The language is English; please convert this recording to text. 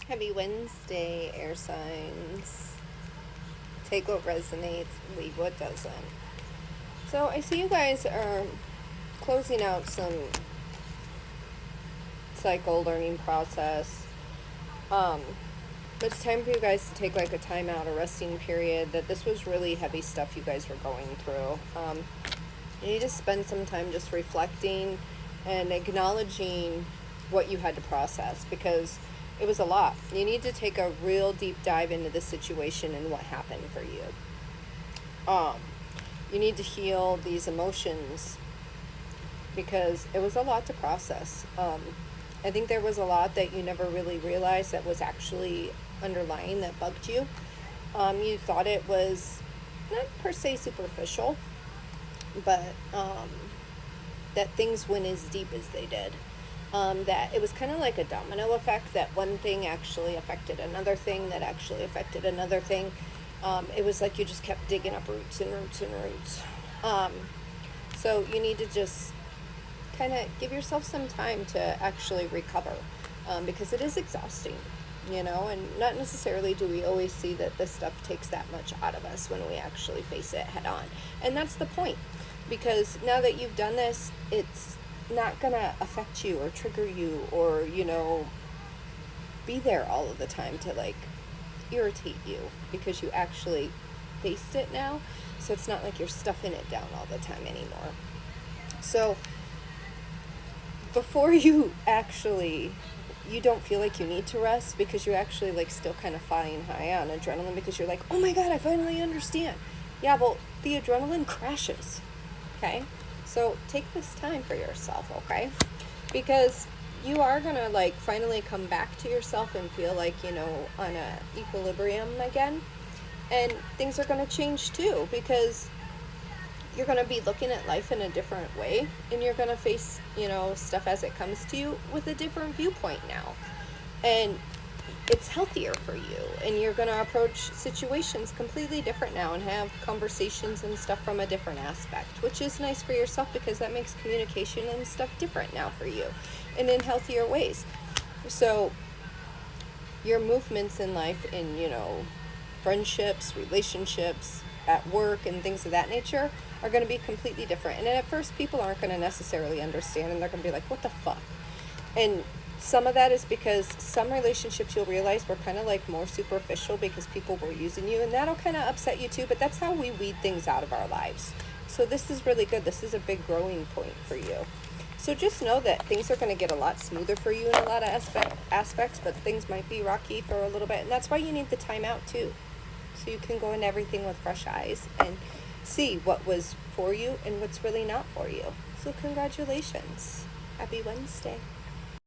Happy Wednesday, air signs. Take what resonates, leave what doesn't. So I see you guys are closing out some cycle learning process. Um, but it's time for you guys to take like a time out, a resting period. That this was really heavy stuff you guys were going through. You need to spend some time just reflecting and acknowledging what you had to process because it was a lot. You need to take a real deep dive into the situation and what happened for you. You need to heal these emotions because it was a lot to process. I think there was a lot that you never really realized that was actually underlying that bugged you. You thought it was not per se superficial, but that things went as deep as they did. That it was kind of like a domino effect, that one thing actually affected another thing that actually affected another thing. It was like you just kept digging up roots and roots and roots. So you need to just kind of give yourself some time to actually recover because it is exhausting, and not necessarily do we always see that this stuff takes that much out of us when we actually face it head on. And that's the point, because now that you've done this, it's not going to affect you or trigger you or, be there all of the time to like irritate you because you actually faced it now. So it's not like you're stuffing it down all the time anymore. So before you don't feel like you need to rest because you're actually like still kind of flying high on adrenaline because you're like, oh my God, I finally understand. Yeah, well, the adrenaline crashes. Okay? So take this time for yourself, okay? Because you are going to like finally come back to yourself and feel like, on a equilibrium again. And things are going to change too because you're going to be looking at life in a different way, and you're going to face, stuff as it comes to you with a different viewpoint now. And it's healthier for you, and you're going to approach situations completely different now and have conversations and stuff from a different aspect, which is nice for yourself because that makes communication and stuff different now for you and in healthier ways. So your movements in life, in friendships, relationships, at work, and things of that nature are going to be completely different. And at first people aren't going to necessarily understand, and they're going to be like, what the fuck? And some of that is because some relationships you'll realize were kind of like more superficial because people were using you, and that'll kind of upset you too, but that's how we weed things out of our lives. So this is really good. This is a big growing point for you. So just know that things are going to get a lot smoother for you in a lot of aspects, but things might be rocky for a little bit, and that's why you need the time out too. So you can go into everything with fresh eyes and see what was for you and what's really not for you. So congratulations. Happy Wednesday.